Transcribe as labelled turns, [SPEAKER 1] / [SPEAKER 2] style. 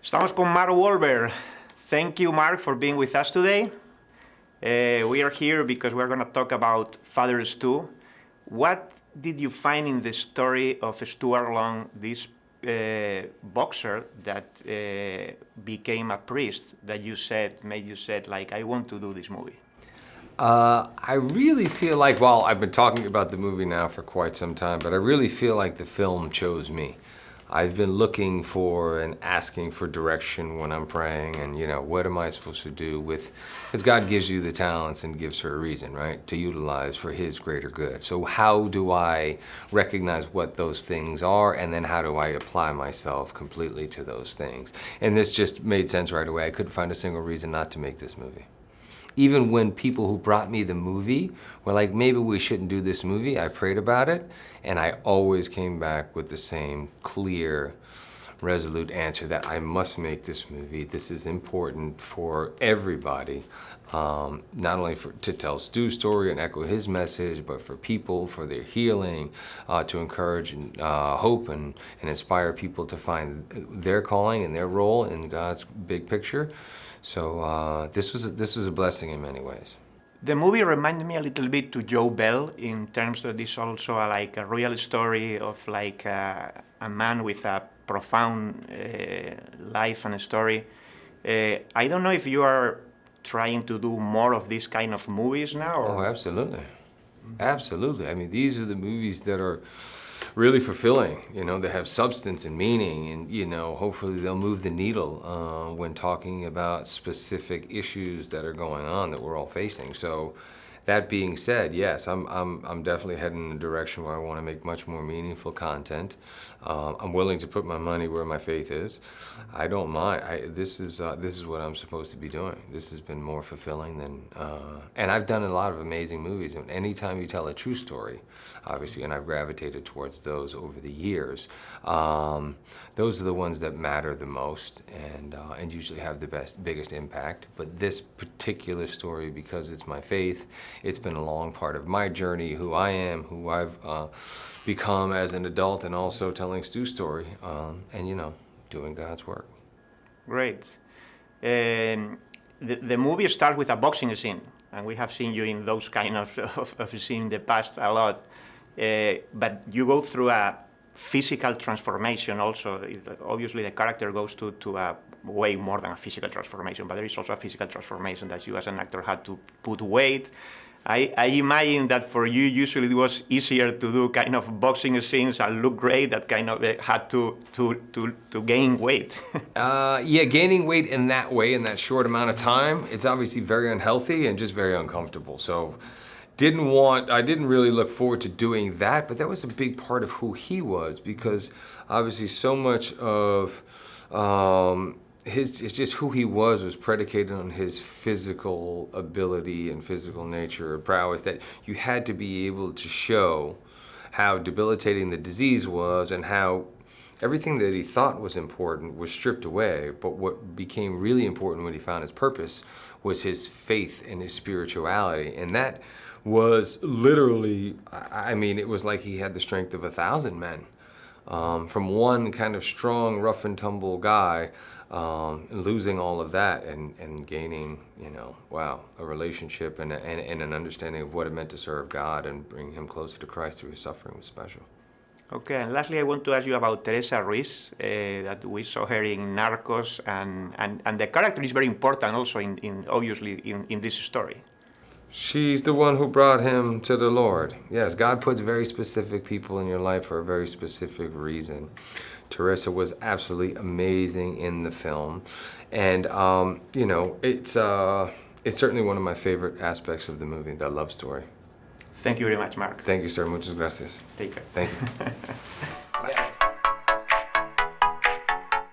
[SPEAKER 1] Estamos con Mark Wahlberg. Thank you, Mark, for being with us today. We are here because we're going to talk about Father Stu. What did you find in the story of Stuart Long, this boxer that became a priest, that made you said, like, I want to do this movie?
[SPEAKER 2] I really feel like, well, I've been talking about the movie now for quite some time, but I really feel like the film chose me. I've been looking for and asking for direction when I'm praying, and what am I supposed to do with, because God gives you the talents and gives for a reason, right? To utilize for His greater good. So how do I recognize what those things are, and then how do I apply myself completely to those things? And this just made sense right away. I couldn't find a single reason not to make this movie. Even when people who brought me the movie were like, maybe we shouldn't do this movie, I prayed about it, and I always came back with the same clear, resolute answer that I must make this movie. This is important for everybody, not only to tell Stu's story and echo his message, but for people, for their healing, to encourage and hope and inspire people to find their calling and their role in God's big picture. So this was a blessing in many ways.
[SPEAKER 1] The movie reminded me a little bit to Joe Bell in terms that this also like a real story of like a man with a profound life and story. I don't know if you are trying to do more of these kind of movies now? Or?
[SPEAKER 2] Oh, absolutely. Absolutely. I mean, these are the movies that are really fulfilling, they have substance and meaning, and hopefully they'll move the needle when talking about specific issues that are going on that we're all facing. So that being said, yes, I'm definitely heading in a direction where I want to make much more meaningful content. I'm willing to put my money where my faith is. I don't mind. This is what I'm supposed to be doing. This has been more fulfilling than, and I've done a lot of amazing movies. And anytime you tell a true story, obviously, and I've gravitated towards those over the years, those are the ones that matter the most and usually have the biggest impact. But this particular story, because it's my faith, it's been a long part of my journey, who I am, who I've become as an adult, and also telling Stu's story, and doing God's work.
[SPEAKER 1] Great. The movie starts with a boxing scene, and we have seen you in those kind of scenes in the past a lot. But you go through a physical transformation also. Obviously, the character goes to a way more than a physical transformation, but there is also a physical transformation that you as an actor had to put weight. I imagine that for you, usually it was easier to do kind of boxing scenes and look great that kind of had to gain weight.
[SPEAKER 2] Yeah, gaining weight in that way, in that short amount of time, it's obviously very unhealthy and just very uncomfortable. So I didn't really look forward to doing that, but that was a big part of who he was, because obviously so much of it's just who he was predicated on his physical ability and physical nature or prowess, that you had to be able to show how debilitating the disease was and how everything that he thought was important was stripped away. But what became really important when he found his purpose was his faith and his spirituality. And that was literally, it was like he had the strength of 1,000 men. From one kind of strong, rough and tumble guy, losing all of that and gaining, a relationship and an understanding of what it meant to serve God and bring him closer to Christ through his suffering was special.
[SPEAKER 1] Okay, and lastly, I want to ask you about Teresa Ruiz, that we saw her in Narcos, and the character is very important also in this story.
[SPEAKER 2] She's the one who brought him to the Lord. Yes, God puts very specific people in your life for a very specific reason. Teresa was absolutely amazing in the film, and it's certainly one of my favorite aspects of the movie, that love story.
[SPEAKER 1] Thank you very much, Mark.
[SPEAKER 2] Thank you, sir. Muchas gracias.
[SPEAKER 1] Take care.
[SPEAKER 2] Thank you.
[SPEAKER 1] Bye.